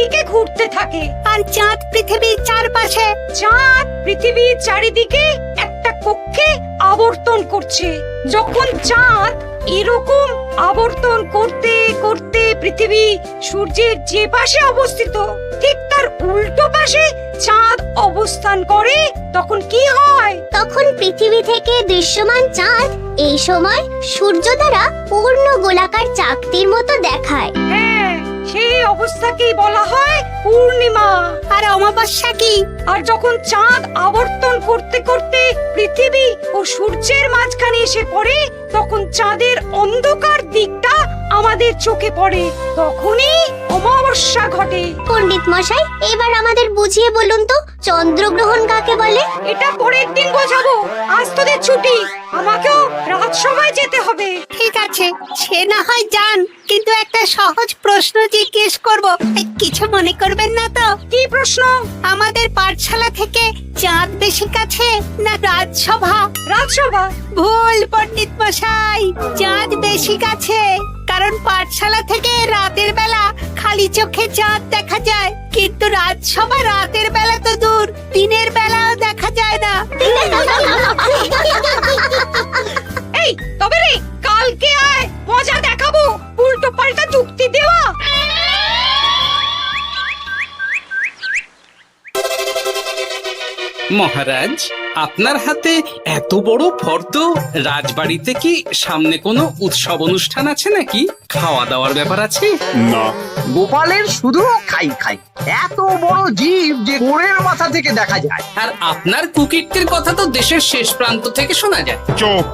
চারিদিকে ঘুরতে থাকে। আর চাঁদ পৃথিবীর চারপাশে। চাঁদ পৃথিবীর চারিদিকে একটা কক্ষে আবর্তন করছে। যখন চাঁদ এরকম আবর্তন করতে করতে পৃথিবী সূর্যের যে পাশে অবস্থিত ঠিক তার উল্টো পাশে চাঁদ অবস্থান করে, তখন কি হয়? তখন পৃথিবী থেকে দৃশ্যমান চাঁদ এই সময় সূর্য দ্বারা পূর্ণ গোলাকার চাকতির মতো দেখায়। হ্যাঁ, সেই অবস্থাকেই বলা হয় পূর্ণিমা। আর অমাবস্যা কি? আর যখন চাঁদ আবর্তন করতে করতে পৃথিবী ও সূর্যের মাঝখানে এসে পড়ে, তখন চাঁদের অন্ধকার দিকটা আমাদের চোখে পড়ে, তখনই অমাবস্যা ঘটে। পণ্ডিত মশাই, এবার আমাদের বুঝিয়ে বলুন তো চন্দ্রগ্রহণ কাকে বলে? এটা পরের দিন বোঝাবো, আজ তোদের ছুটি, আমাকেও রাজসভায় যেতে হবে। ঠিক আছে, সে না হয় যান, কিন্তু একটা সহজ প্রশ্ন জিজ্ঞেস করব, কিছু মনে করবেন না তো? কি প্রশ্ন? আমাদের পাঠশালা থেকে চাঁদ বেশি কাছে না রাজসভা? রাজসভা। ভুল পণ্ডিত মশাই, চাঁদ বেশি কাছে, কারণ পাঠশালা থেকে রাতের বেলা খালি চোখে চাঁদ দেখা যায়, কিন্তু রাজসভা রাতের বেলা তো দূর, দিনের বেলাও দেখা যায় না। এই তবে রে, কালকে আয়, মজা দেখাবো, উল্টো পাল্টা যুক্তি দেওয়া। মহারাজ, আপনার হাতে এত বড় ফর্দ, রাজবাড়িতে কি সামনে কোনো উৎসব অনুষ্ঠান আছে নাকি? খাওয়া দাওয়ার ব্যাপার আছে? না, গোপালের শুধু খাই খাই, এত বড় জীব যে গোড়ের মাথা থেকে দেখা যায়। আর আপনার কুকীর্তির কথা তো দেশের শেষ প্রান্ত থেকে শোনা যায়। চুপ!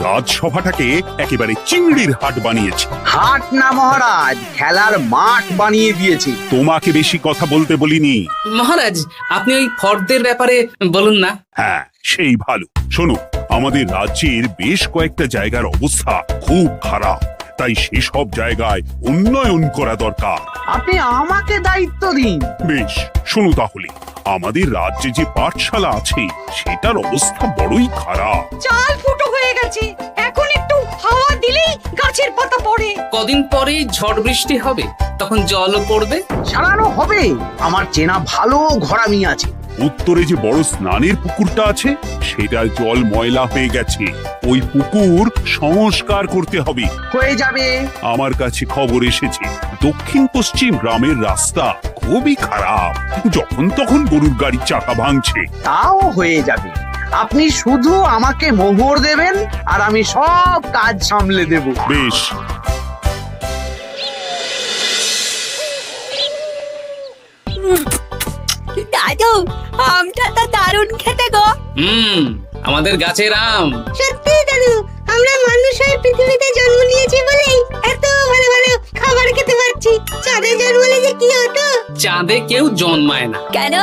রাজসভাটাকে একেবারে চিংড়ির হাট বানিয়েছে। হাট না মহারাজ, খেলার মাঠ বানিয়ে দিয়েছে। তোমাকে বেশি কথা বলতে বলিনি। মহারাজ, আপনি ওই ফর্দের ব্যাপারে বলুন না। হ্যাঁ, সেই ভালো। শোনো, আমাদের রাজ্যের বেশ কয়েকটা জায়গার অবস্থা খুব খারাপ, তাই সেসব জায়গায় উন্নয়ন করা দরকার। আপনি আমাকে দায়িত্ব দিন। বেশ, শোনো তাহলে, আমাদের রাজ্যে যে পাঠশালা আছে সেটার অবস্থা বড়ই খারাপ। চাল ফুটো হয়ে গেছে, এখন একটু হাওয়া দিলেই গাছের পাতা পড়ে। কদিন পরেই ঝড় বৃষ্টি হবে, তখন জলও পড়বে। সারানো হবে, আমার চেনা ভালো ঘরামি আছে। উত্তরে যে বড় স্নানের পুকুরটা আছে সেটার জল ময়লা হয়ে গেছে, ওই পুকুর সংস্কার করতে হবে। হয়ে যাবে। আমার কাছে খবর এসেছে দক্ষিণ পশ্চিম গ্রামের রাস্তা খুবই খারাপ, যখন তখন গরুর গাড়ির চাকা ভাঙছে। তাও হয়ে যাবে, আপনি শুধু আমাকে মোহর দেবেন আর আমি সব কাজ সামলে দেব। বেশ, দাদু, আমটা তো দারুণ খেতে গো। আমাদের গাছের আম। সত্যি দাদু, আমরা মানুষ হয়ে পৃথিবীতে জন্ম নিয়েছি বলেই এত ভালো ভালো খাবার খেতে পারছি। চাঁদে জন্মলে যে কি হতো? চাঁদে কেউ জন্মায় না। কেন?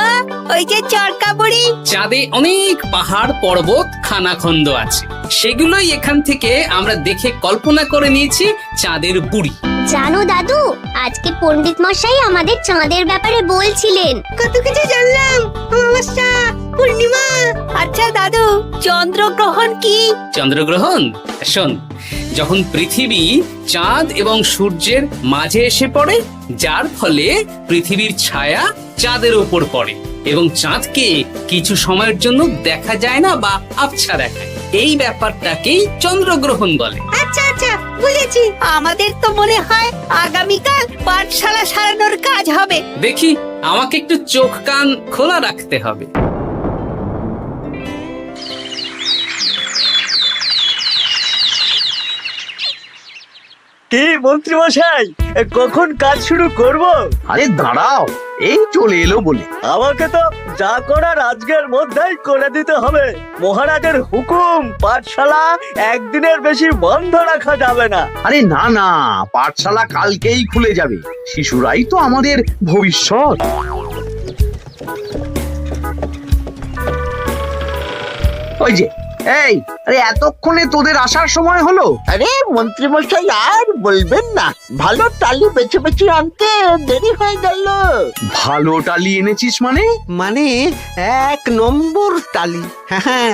ওই যে চরকা বুড়ি। চাঁদে অনেক পাহাড় পর্বত খানাখন্দ আছে, সেগুলোই এখান থেকে আমরা দেখে কল্পনা করে নিয়েছি চাঁদের বুড়ি। জানো দাদু, আজকে পণ্ডিত মশাই আমাদের চাঁদের ব্যাপারে বলছিলেন। কত কিছু জানলাম, অমাবস্যা, পূর্ণিমা। আচ্ছা দাদু, চন্দ্রগ্রহণ কি? চন্দ্রগ্রহণ? শোন, যখন পৃথিবী চাঁদ এবং সূর্যের মাঝে এসে পড়ে, যার ফলে পৃথিবীর ছায়া চাঁদের উপর পড়ে এবং চাঁদকে কিছু সময়ের জন্য দেখা যায় না বা আবছা দেখায়, এই ব্যাপারটাকেই চন্দ্রগ্রহণ বলে। আচ্ছা আচ্ছা, বুঝেছি। আমাদের তো মনে হয় আগামীকাল পাঠশালা সারানোর কাজ হবে। দেখি, আমাকে একটু চোখ কান খোলা রাখতে হবে। কি মন্ত্রী মশাই, কখন কাজ শুরু করব? আরে দাঁড়াও, এই চলে এলো বলে। আমাকে তো যা করার আজকের মধ্যেই করে দিতে হবে। মহারাজের হুকুম, পাঠশালা একদিনের বেশি বন্ধ রাখা যাবে না। আরে না না, পাঠশালা কালকেই খুলে যাবে, শিশুরাই তো আমাদের ভবিষ্যৎ। ওই যে, এই, আরে এতক্ষণে তোদের আসার সময় হলো? আরে মন্ত্রী মশাই, আর বলবেন না, ভালো টালি বেছে বেছে আনতে দেরি হয়ে গেল। ভালো টালি এনেছিস মানে? মানে 1 নম্বর টালি। হ্যাঁ,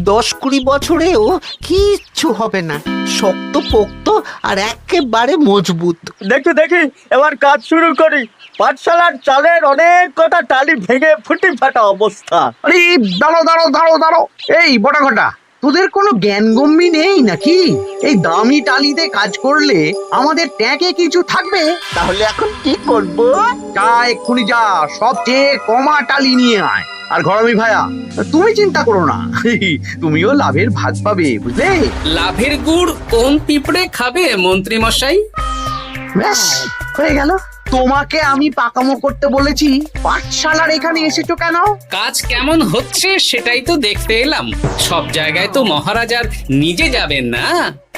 10-20 বছরেও কিচ্ছু হবে না, শক্ত পোক্ত আর একেবারে মজবুত। দেখি দেখি, এবার কাজ শুরু করি। পাঠশালার চালের অনেক কটা টালি ভেঙে ফুটি ফাটা অবস্থা। আরে দাঁড়াও দাঁড়াও দাঁড়াও দাঁড়াও, এই বটা ঘটা, তোদের কোনো জ্ঞানগম্যি নেই নাকি? এই দামি টালিতে কাজ করলে আমাদের ট্যাঁকে কিছু থাকবে? তাহলে এখন কি করব? যা এক্ষুনি যা, সবচেয়ে কমা টালি নিয়ে আয়। আর ঘরামি ভাইয়া, তুমি চিন্তা করো না, তুমিও লাভের ভাগ পাবে, বুঝলে? লাভের গুড় কোন পিঁপড়ে খাবে মন্ত্রী মশাই? ব্যাস হয়ে গেল। তোমাকে আমি পাকামো করতে বলেছি, পাঠশালার এখানে এসেছো কেন? কাজ কেমন হচ্ছে সেটাই তো দেখতে এলাম। সব জায়গায় তো মহারাজ আর নিজে যাবেন না,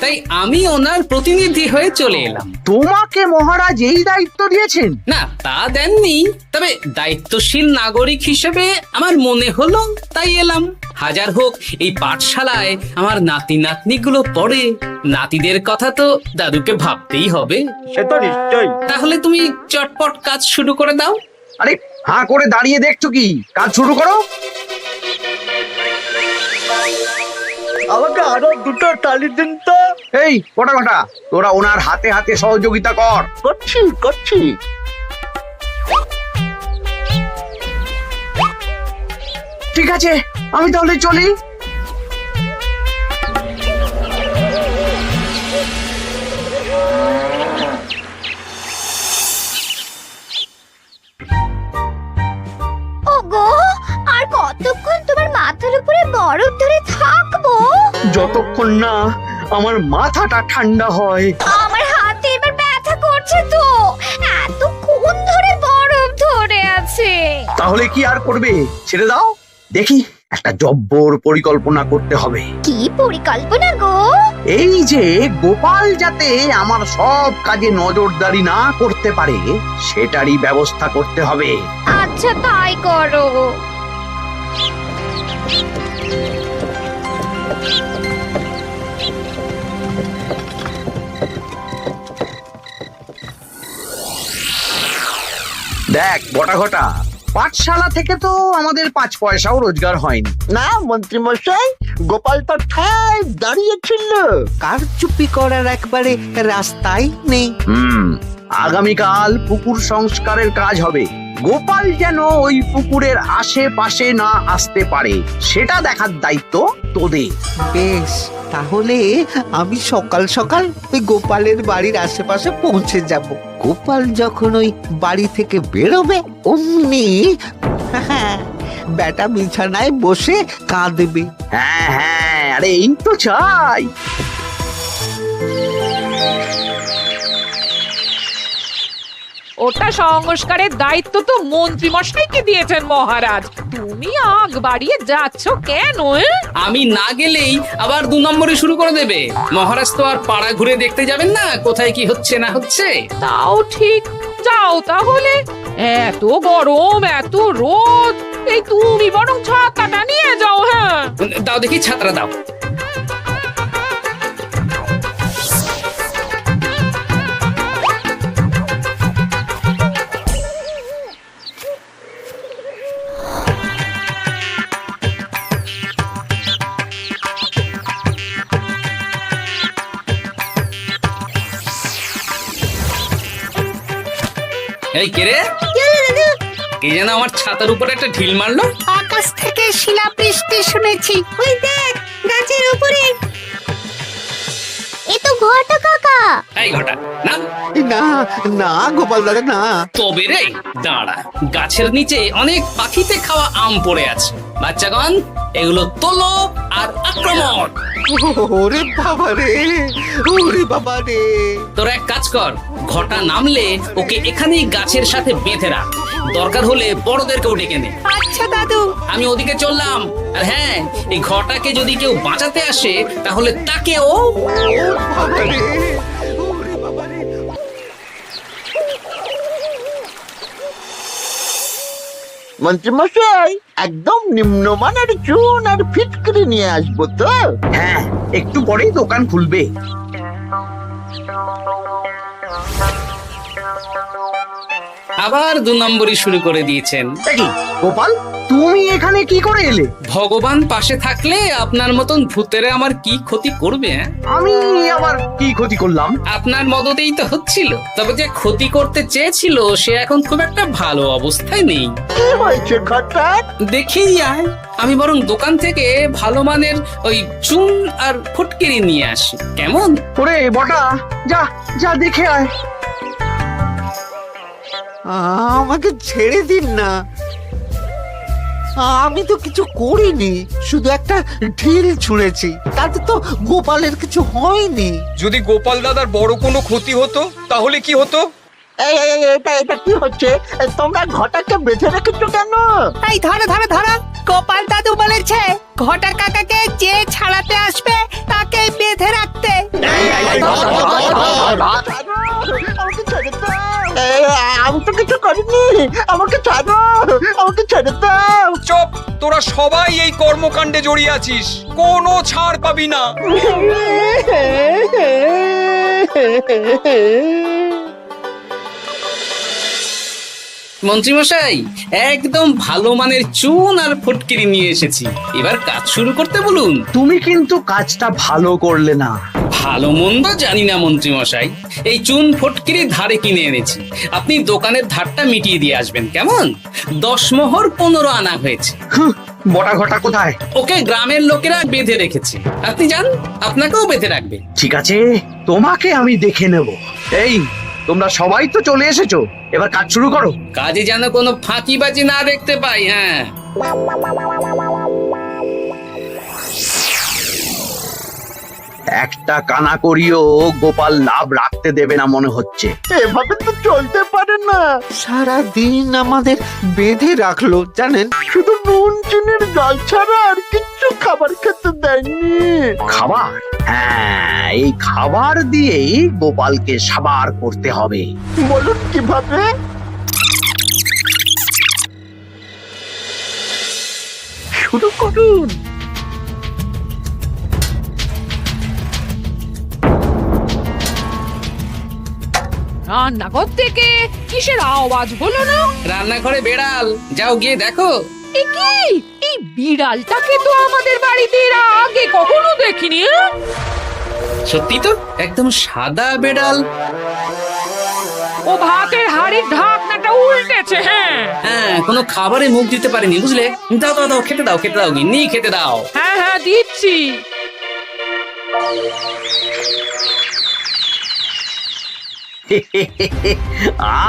তাই আমি ওনার প্রতিনিধি হয়ে চলে এলাম। তোমাকে মহারাজ এই দায়িত্ব দিয়েছেন? না, তা দেননি, তবে দায়িত্বশীল নাগরিক হিসেবে আমার মনে হলো তাই এলাম। হাজার হোক এই পাঠশালায় আমার নাতি নাতনিগুলো পড়ে, নাতিদের কথা তো দাদুকে ভাবতেই হবে। সে তো নিশ্চয়ই। তাহলে তুমি চটপট কাজ শুরু করে দাও। আরে হাঁ করে দাঁড়িয়ে দেখছো কি? কাজ শুরু করো। আমাকে আরো দুটো টালি দিন তো। এই কটা কটা, তোরা ওনার হাতে হাতে সহযোগিতা কর। করছি করছি। ঠিক আছে, আমি তাহলে চলি। ওগো, আর কতক্ষণ তোমার মাথার উপরে বরফ ধরে থাকবো? যতক্ষণ না আমার মাথাটা ঠান্ডা হয়। আমার হাতে এবার ব্যথা করছে তো, এতক্ষণ ধরে বরফ ধরে আছে। তাহলে কি আর করবে, ছেড়ে দাও। দেখি একটা জব্বর পরিকল্পনা করতে হবে। কি পরিকল্পনা গো? এই যে গোপাল যাতে আমার সব কাজে নজরদারি না করতে পারে, সেটারই ব্যবস্থা করতে হবে। আচ্ছা তাই করো। দেখ বটা ঘটা, পাঠশালা থেকে তো আমাদের 5 পয়সাও রোজগার হয়নি। না মন্ত্রী মশাই, গোপাল তো ঠায় দাঁড়িয়েছিল। কারচুপি করার একবারে রাস্তাই নেই। আগামীকাল পুকুর সংস্কারের কাজ হবে। গোপাল যেন ওই পুকুরের আশেপাশে না আসতে পারে, সেটা দেখার দায়িত্ব তোদের। বেশ, তাহলে আমি সকাল সকাল ওই গোপালের বাড়ির আশেপাশে পৌঁছে যাব। গোপাল যখন ওই বাড়ি থেকে বেরোবে অমনি বেটা বিছানায় বসে কাঁদবে। হ্যাঁ হ্যাঁ, আরে এই তো চাই। ওটা সংস্কারের দায়িত্ব তো মন্ত্রী মশাইকে দিয়েছেন মহারাজ। তুমি আগ বাড়িয়ে যাচ্ছ কেন? আমি না গেলেই আবার 2 নম্বরে শুরু করে দেবে। মহারাজ তো আর পাড়া ঘুরে দেখতে যাবেন না কোথায় কি হচ্ছে না হচ্ছে। তাও ঠিক, যাও তাহলে। এত গরম, এত রোদ, এই তুমি বরং ছাতাটা নিয়ে যাও। হ্যাঁ দাও দেখি, ছাত্রা দাও। এই কে রে? কে যেন আমার ছাতার উপরে একটা ঢিল মারলো? আকাশ থেকে শিলাবৃষ্টি শুনেছি। ওই দেখ, গাছের উপরে। এ তো ঘটা কাকা। এই ঘটা না, না না গোপাল দাদা না। তবে রে দাঁড়া, গাছের নিচে অনেক পাখিতে খাওয়া আম পড়ে আছে। বাচ্চাগণ, এগুলো তোলো আর আক্রমণ। ওরে বাবা রে, ওরে বাবা রে। তোরা এক কাজ কর, ঘটা নামলে ওকে এখানেই গাছের সাথে বেঁধে রাখ। দরকার হলে বড়দেরকেও ডেকে নে। আচ্ছা দাদু। আমি ওদিকে চললাম। আর হ্যাঁ, এই ঘটাকে যদি কেউ বাঁচাতে আসে তাহলে তাকেও। বাবা রে, ওরে বাবা রে। মন্ত্রী মশাই, একদম নিম্নমানের চুন আর ফিটকিরি নিয়ে আসবো তো? হ্যাঁ, একটু পরেই দোকান খুলবে। আবার 2 নম্বরই শুরু করে দিয়েছেন। দেখি গোপাল, তুমি এখানে কি করে এলে? ভগবান পাশে থাকলে আপনার মতন ভূতেরা আমার কি ক্ষতি করবে? হ্যাঁ, আমি আবার কি ক্ষতি করলাম? আপনার মদতেই তো হচ্ছিল। তবে যে ক্ষতি করতে চেয়েছিল সে এখন খুব একটা ভালো অবস্থায় নেই। কি হয়েছে ঘটাৎ? দেখেই আয়, আমি বরং দোকান থেকে ভালো মানের ওই চুন আর ফুটকিরি নিয়ে আসি, কেমন? ওরে বটা, যা যা দেখে আয়। আমাকে ছেড়ে দিন না, আমি তো কিছু করিনি, শুধু একটা ঢিল ছুঁড়েছি, তাতে তো গোপালের কিছু হয়নি। যদি গোপাল দাদার বড় কোনো ক্ষতি হতো তাহলে কি হতো? এটা কি হচ্ছে? তোমরা ঘটাকে বেঁধে রেখেছো কেন? এই ধরো ধরো ধরো, গোপাল দাদু বলেছে ঘটা কাকাকে যে ছাড়াতে আসবে তাকে বেঁধে রাখতে। আমাকে ছেড়ে দাও। আমি তো কিছু করিনি, আমাকে ছাড়ো, আমাকে ছেড়ে দাও। চুপ, তোরা সবাই এই কর্মকাণ্ডে জড়িয়ে আছিস, কোনো ছাড় পাবি না। মন্ত্রীমশাই, একদম ভালো মানের চুন আর ফুটকিরি নিয়ে এসেছি, এবার কাজ শুরু করতে বলুন। তুমি কিন্তু কাজটা ভালো করলে না। ভালো মন্দ জানি না মন্ত্রীমশাই, এই চুন ফটকিরি ধারে কিনে এনেছি, আপনি দোকানের ধারটা মিটিয়ে দিয়ে আসবেন, কেমন? 10 মোহর 15 আনা হয়েছে। বটা ঘটা কোথায়? ওকে গ্রামের লোকেরা বেঁধে রেখেছে, আপনি যান, আপনাকেও বেঁধে রাখবে। ঠিক আছে, তোমাকে আমি দেখে নেব। এই, তোমরা সবাই তো চলে এসেছো, এবার কাজ শুরু করো। কাজে যেন কোনো ফাঁকিবাজি না দেখতে পাই। হ্যাঁ, একটা কানা করিও গোপাল লাভ রাখতে দেবে না মনে হচ্ছে। এভাবে তো চলতে পারে না। সারা দিন আমাদের বেঁধে রাখলো জানেন। শুধু নুন চিনির জল ছাড়া আর কিচ্ছু খাবার খেতে দেয়নি। খাবার? হ্যাঁ, এই খাবার দিয়েই গোপালকে সাবার করতে হবে। বলুন কিভাবে? শুরু করুন। রান্নাঘর থেকে কিসের আওয়াজ হলো না? রান্নাঘরে বেড়াল, যাও গিয়ে দেখো। এ কি, এই বিড়ালটাকে তো আমাদের বাড়িতে এর আগে কখনো দেখিনি। সত্যি তো, একদম সাদা বেড়াল। ও ভাতের হাড়ির ঢাকনাটা উল্টেছে। হ্যাঁ হ্যাঁ, কোনো খাবারে মুখ দিতে পারেনি, বুঝলে? দাও দাও দাও, খেতে দাও, খেতে দাও, গিন্নি খেতে দাও। হ্যাঁ হ্যাঁ, দিচ্ছি।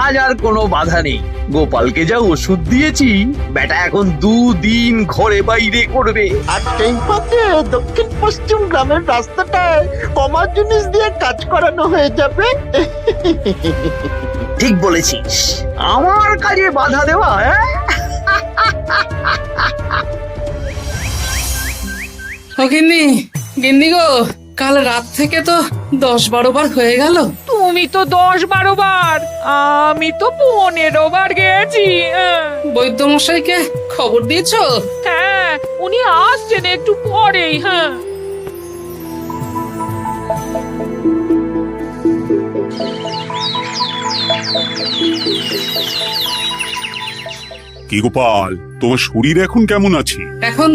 আজ আর কোনো বাধা নেই। গোপালকে যা ওষুধ দিয়েছি, বেটা এখন 2 দিন ঘরে বাইরে করবে। আর সেই পথে দক্ষিণ পশ্চিম গ্রামের রাস্তাটায় কমা জিনিস দিয়ে কাজ করানো হয়ে যাবে। ঠিক বলেছিস, আমার কাজে বাধা দেওয়া। ও গিন্নি, গিন্নি গো, কাল রাত থেকে তো 10-12 বার হয়ে গেল। তুমি তো 10-12 বার, আমি তো 15 বার গেছি। বৈদ্যমশাইকে খবর দিয়েছো? হ্যাঁ, উনি আসছেন একটু পরেই। হ্যাঁ, কি গোপাল, তোমার শরীর এখন কেমন আছে? এখন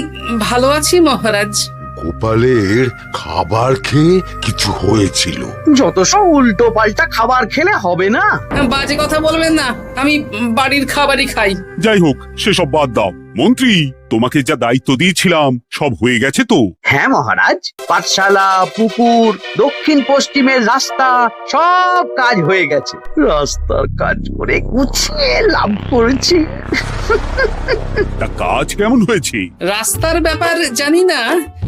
ভালো আছি মহারাজ। গোপালের খাবার খেয়ে কিছু হয়েছিল। যত সব উল্টো পাল্টা খাবার খেলে হবে না। বাজে কথা বলবেন না, আমি বাড়ির খাবারই খাই। যাই হোক, সেসব বাদ দাও। মন্ত্রী, তোমাকে যা দায়িত্ব দিয়েছিলাম সব হয়ে গেছে তো? হ্যাঁ মহারাজ, পাঠশালা, পুকুর, দক্ষিণ পশ্চিমের রাস্তা সব কাজ হয়ে গেছে। রাস্তার কাজ করে গুছিয়ে লাভ করেছি। তা কাজ কেমন হয়েছে? রাস্তার ব্যাপার জানি না,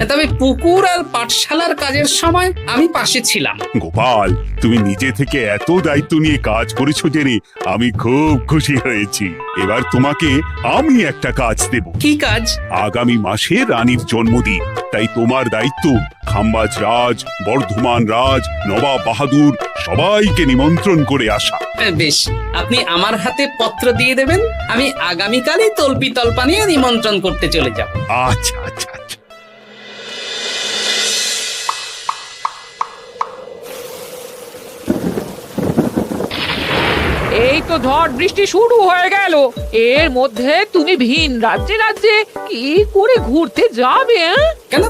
তবে পুকুর আর পাঠশালার কাজের সময় আমি পাশে ছিলাম। গোপাল, তুমি নিজে থেকে এত দায়িত্ব নিয়ে কাজ করেছো জেনে আমি খুব খুশি হয়েছি। এবার তোমাকে আমি একটা কাজ দেব। কি কাজ? আগামী মাসে রানীর জন্মদিন, তাই তোমার দায়িত্ব খাম্বাজ রাজ, বর্ধমান রাজ, নবাব বাহাদুর সবাইকে নিমন্ত্রণ করে আসা। বেশ, আপনি আমার হাতে পত্র দিয়ে দেবেন, আমি আগামীকালই তল্পি তল্পা নিয়ে নিমন্ত্রণ করতে চলে যাব। আচ্ছা আচ্ছা আচ্ছা। এই তো ঝড় বৃষ্টি শুরু হয়ে গেল, এর মধ্যে তুমি ভিন রাজ্যে রাজ্যে কি করে ঘুরতে যাবে? কেন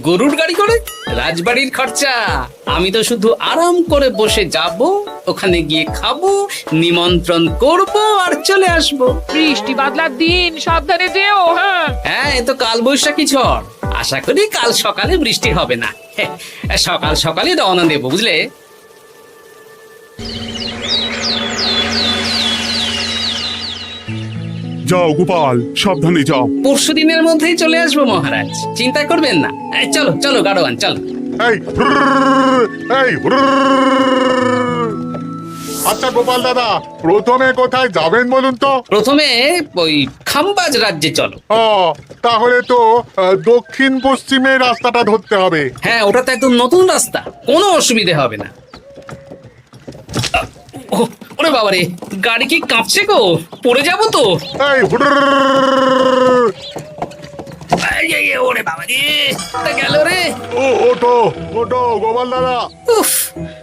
গরুর গাড়ি করে? রাজবাড়ির খরচা। আমি তো শুধু আরাম করে বসে যাব, ওখানে গিয়ে খাবো, নিমন্ত্রণ করব আর চলে আসব। বৃষ্টি বাদলার দিন, সাবধানে যেও। হ্যাঁ হ্যাঁ, এ তো কাল বৈশাখী ঝড়। আশা করি কাল সকালে বৃষ্টি হবে না। সকাল সকালে রওনা দেবো, বুঝলে? যাও গোপাল, সাবধানে যাও। পরশু দিনের মধ্যেই চলে আসবো মহারাজ, চিন্তা করবেন না। চলো চলো গাড়োয়ান, চলো। এই আচ্ছা গোপাল দাদা, প্রথমে কোথায় যাবেন বলুন তো? প্রথমে ওই খাম্বাজ রাজ্যে চলো। ও, তাহলে তো দক্ষিণ পশ্চিমে রাস্তাটা ধরতে হবে। হ্যাঁ, ওটা তো একদম নতুন রাস্তা, কোনো অসুবিধে হবে না। ওরে বাবারে, গাড়ি কি কাঁপছে গো, পড়ে যাবো তো। এই ওরে বাবারে, গেল রে। ওটো ওটো গোপাল দাদা। উফ,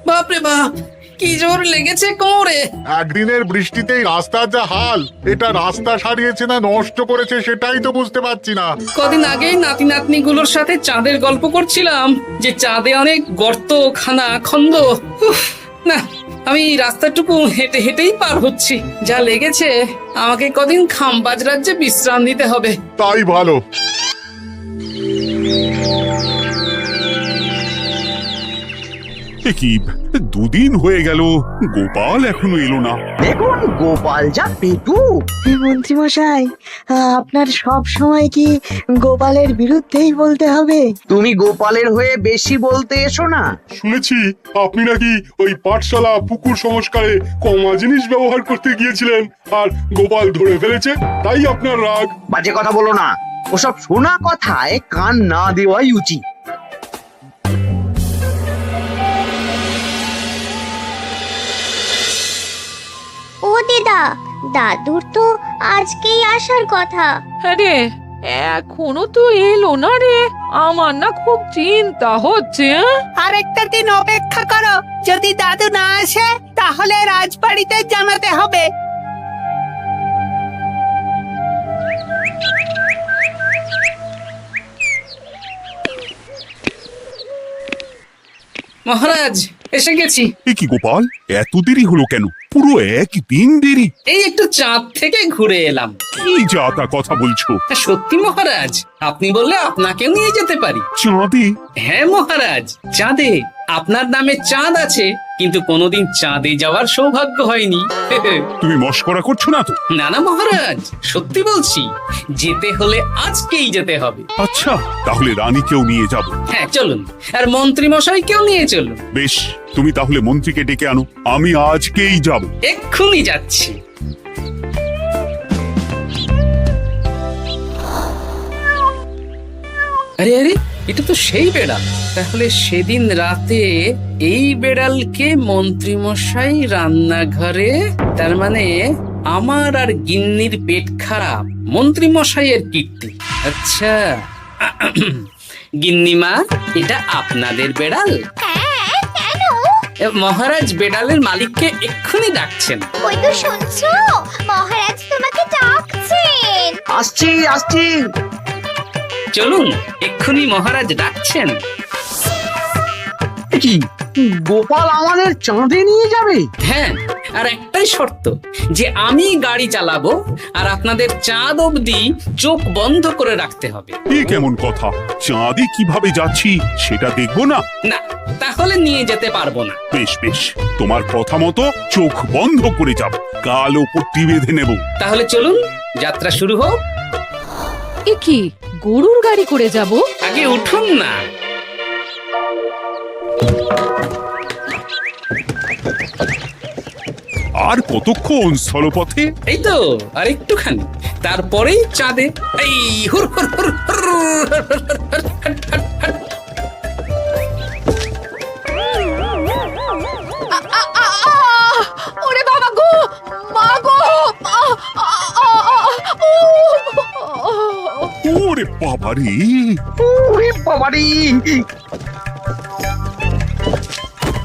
বাপরে বাপ, কি জোর লেগেছে কোমরে। একদিনের বৃষ্টিতেই রাস্তার যা হাল, এটা রাস্তা সারিয়েছে না নষ্ট করেছে সেটাই তো বুঝতে পারছি না। কদিন আগেই নাতি নাতনি গুলোর সাথে চাঁদের গল্প করছিলাম যে চাঁদে অনেক গর্ত, খানা, খন্দ। উফ, না, আমি রাস্তাটুকু হেঁটে হেঁটেই পার হচ্ছি। যা লেগেছে, আমাকে কদিন খাম্বাজ রাজ্যে বিশ্রাম নিতে হবে। তাই ভালো। এ কি, দুদিন হয়ে গেল গোপাল এখনো এলো না। দেখুন গোপাল যা পেটু। মন্ত্রী মশাই, আপনার সব সময় কি গোপালের বিরুদ্ধেই বলতে হবে? তুমি গোপালের হয়ে বেশি বলতে এসো না। শুনেছি আপনি নাকি ওই পাঠশালা পুকুর সংস্কারে কমা জিনিস ব্যবহার করতে গিয়েছিলেন, আর গোপাল ধরে ফেলেছে, তাই আপনার রাগ। বাজে কথা বলো না, ওসব শোনা কথায় কান না দেওয়াই উচিত। ও দিদা, দাদুর তো আজকেই আসার কথা। আরে এখনো তো এলো না রে, আমার না খুব চিন্তা হচ্ছে। আরেকটা দিন অপেক্ষা করো, যদি দাদু না আসে তাহলে রাজবাড়িতে জানাতে হবে। মহারাজ, এসে গেছি। এ কি গোপাল, এত দেরি হলো কেন? পুরো একদিন দেরি। এই একটু চাঁদ থেকে ঘুরে এলাম। কি যা তা কথা বলছো? সত্যি মহারাজ, আপনি বললে আপনাকেও নিয়ে যেতে পারি। চাঁদে? হ্যাঁ মহারাজ, চাঁদে। আপনার নামে চাঁদ আছে, কিন্তু কোনোদিন চাঁদে যাওয়ার সৌভাগ্য হয়নি। তুমি মস্করা করছো না তো? না না মহারাজ, সত্যি বলছি, যেতে হলে আজকেই যেতে হবে। আচ্ছা, তাহলে রানীকেও নিয়ে যাব। হ্যাঁ চলুন, আর মন্ত্রী মশাইকেও নিয়ে চলুন। বেশ, তুমি তাহলে মন্ত্রীকে ডেকে আনো, আমি আজকেই যাব। এক্ষুনি যাচ্ছি। আরে আরে, এটা তো সেই বেড়াল। তাহলে সেদিন রাতে এই বেড়ালকে মন্ত্রী মশাই রান্নাঘরে, তার মানে আমার আর গিন্নির পেট খারাপ, মন্ত্রী মশাইয়ের কীর্তি। আচ্ছা, গিন্নিমা, এটা আপনাদের বেড়াল? মহারাজ বেড়ালের মালিককে এক্ষুনি ডাকছেন। ওই তো শুনছো, মহারাজ তোমাকে ডাকছেন। আসছি আসছি। চলুন, এক্ষুনি মহারাজ ডাকছেন। কি, গোপাল আমাদের চাঁদে নিয়ে যাবে? হ্যাঁ, আর একটাই শর্ত, যে আমি গাড়ি চালাবো আর আপনাদের চাঁদ অবধি চোখ বন্ধ করে রাখতে হবে। এ কেমন কথা? চাঁদে কিভাবে যাচ্ছি সেটা দেখবো না? না, তাহলে নিয়ে যেতে পারবো না। বেশ বেশ, তোমার কথা মতো চোখ বন্ধ করে যাব, কালো পট্টি বেঁধে নেব। তাহলে চলুন, যাত্রা শুরু হোক। এ কি, গরুর গাড়ি করে যাব? আগে উঠুন না। আর কতক্ষণ স্থলপথে? এই তো আর একটুখানি, তারপরেই চাঁদে। এই হুর হুর হুর হুর হুর হুর হুর হুর হুর। ওরে বাবা গো, মা গো, ওরে বাবারে, ওরে বাবারে,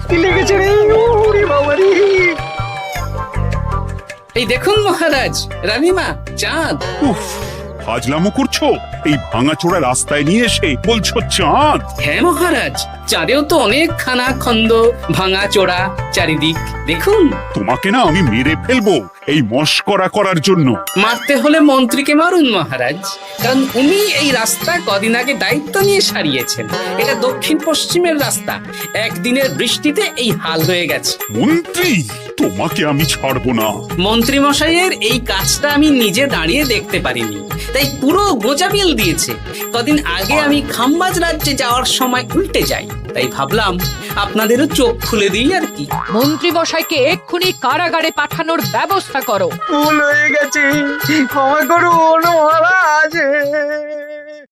কি লেগেছে রে? ওরে বাবারে। এই দেখুন মহারাজ, রানীমা, চাঁদ। উফ, ফাজলামো করছো? এই ভাঙাচোরা রাস্তায় নিয়ে এসে বলছো চাঁদ? হ্যাঁ মহারাজ, চাঁদেও তো অনেক খানা খন্দ, ভাঙা চোরা চারিদিক। দেখুন। তোমাকে না আমি মেরে ফেলবো এই মস্করা করার জন্য। মারতে হলে মন্ত্রীকে মারুন মহারাজ, কারণ উনি এই রাস্তা কদিন আগে দায়িত্ব নিয়ে সারিয়েছেন। এটা দক্ষিণ পশ্চিমের রাস্তা, একদিনের বৃষ্টিতে এই হাল হয়ে গেছে। মন্ত্রী, তোমাকে আমি ছাড়বো না। মন্ত্রী মশাইয়ের এই কাজটা আমি নিজে দাঁড়িয়ে দেখতে পারিনি, তাই পুরো গোজামিল দিয়েছে। কদিন আগে আমি খাম্বাজ রাজ্যে যাওয়ার সময় উল্টে যাই, তাই ভাবলাম আপনাদেরও চোখ খুলে দিই আর কি। মন্ত্রী মশাইকে এক্ষুনি কারাগারে পাঠানোর ব্যবস্থা করো। ভুল হয়ে গেছে, ক্ষমা করুন মহারাজ।